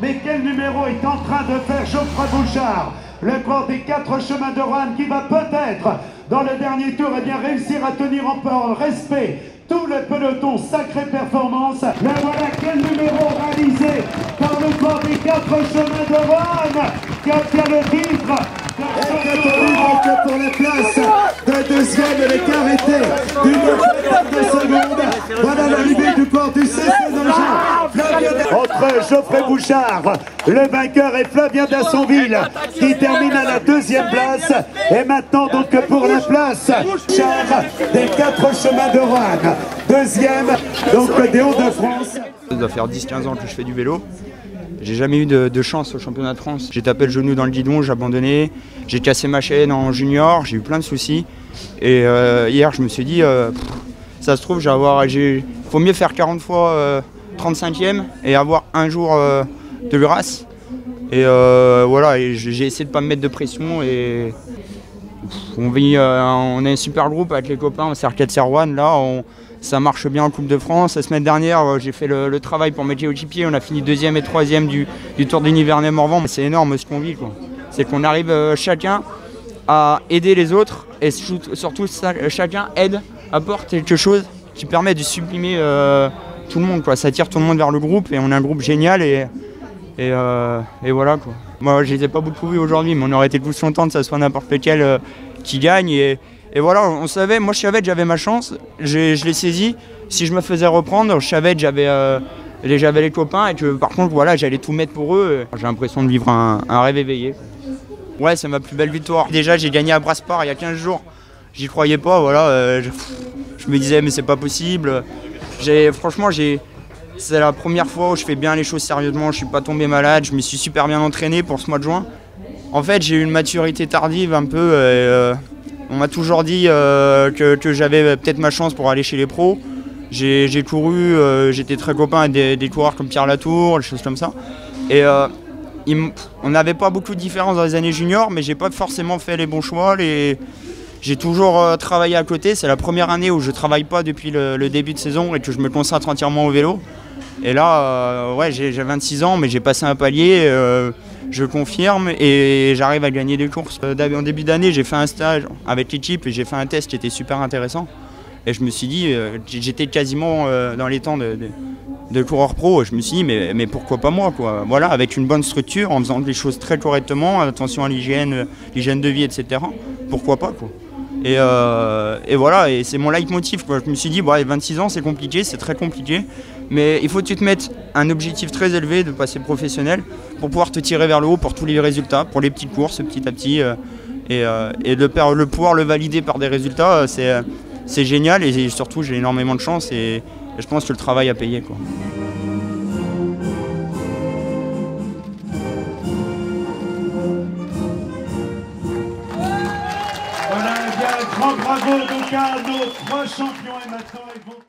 Mais quel numéro est en train de faire Geoffroy Bouchard, le corps des 4 chemins de Roanne, qui va peut-être, dans le dernier tour, réussir à tenir en respect tout le peloton. Sacrée performance. Mais voilà quel numéro réalisé par le corps des 4 chemins de Roanne, qui obtient le titre. Et pour la place de deuxième, l'écart était d'une vingtaine de secondes. Voilà l'arrivée du corps du 16 entre Geoffroy Bouchard, le vainqueur, et Flavien Dassonville, qui termine à la 2e place. Et maintenant donc pour la place Bouchard des 4 chemins de Roanne, 2e donc des Hauts-de-France. Ça doit faire 10-15 ans que je fais du vélo. J'ai jamais eu de chance au championnat de France. J'ai tapé le genou dans le guidon, j'ai abandonné, j'ai cassé ma chaîne en junior, j'ai eu plein de soucis. Et hier, je me suis dit, ça se trouve, faut mieux faire 40 fois 35e et avoir un jour de l'URAS. Et voilà, et j'ai essayé de pas me mettre de pression. Et on a un super groupe avec les copains au Cercle de Serwan. Là, ça marche bien en Coupe de France. La semaine dernière, j'ai fait le travail pour mes coéquipiers. On a fini 2e et 3e du Tour du Nivernais-Morvan. C'est énorme ce qu'on vit, quoi. C'est qu'on arrive chacun à aider les autres et surtout chacun apporte quelque chose qui permet de sublimer tout le monde, quoi. Ça tire tout le monde vers le groupe et on a un groupe génial et voilà, quoi. Moi, je les ai pas beaucoup vus aujourd'hui, mais on aurait été tous contents que ça soit n'importe lequel qui gagne. Et voilà, on savait, moi je savais que j'avais ma chance, je l'ai saisi. Si je me faisais reprendre, je savais que j'avais les copains et que par contre voilà, j'allais tout mettre pour eux. J'ai l'impression de vivre un rêve éveillé. Ouais, c'est ma plus belle victoire. Déjà, j'ai gagné à Brasparts il y a 15 jours. J'y croyais pas, voilà. Je me disais mais c'est pas possible. Franchement, c'est la première fois où je fais bien les choses sérieusement. Je suis pas tombé malade, je me suis super bien entraîné pour ce mois de juin. En fait, j'ai eu une maturité tardive un peu. On m'a toujours dit que j'avais peut-être ma chance pour aller chez les pros. J'ai couru, j'étais très copain avec des coureurs comme Pierre Latour, des choses comme ça. Et on n'avait pas beaucoup de différence dans les années juniors, mais j'ai pas forcément fait les bons choix. J'ai toujours travaillé à côté. C'est la première année où je travaille pas depuis le début de saison et que je me concentre entièrement au vélo. Et là, ouais, j'ai 26 ans, mais j'ai passé un palier. Je confirme et j'arrive à gagner des courses. En début d'année, j'ai fait un stage avec l'équipe et j'ai fait un test qui était super intéressant. Et je me suis dit, j'étais quasiment dans les temps de coureur pro. Et je me suis dit, mais pourquoi pas moi, quoi. Voilà, avec une bonne structure, en faisant les choses très correctement, attention à l'hygiène de vie, etc. Pourquoi pas, quoi. Et voilà, et c'est mon leitmotiv, quoi. Je me suis dit, 26 ans, c'est compliqué, c'est très compliqué. Mais il faut que tu te mettes un objectif très élevé de passer professionnel pour pouvoir te tirer vers le haut pour tous les résultats, pour les petites courses petit à petit. Et de pouvoir le valider par des résultats, c'est génial. Et surtout, j'ai énormément de chance et je pense que le travail a payé, quoi. Voilà, un grand bravo donc à nos 3 champions et maintenant ils vont...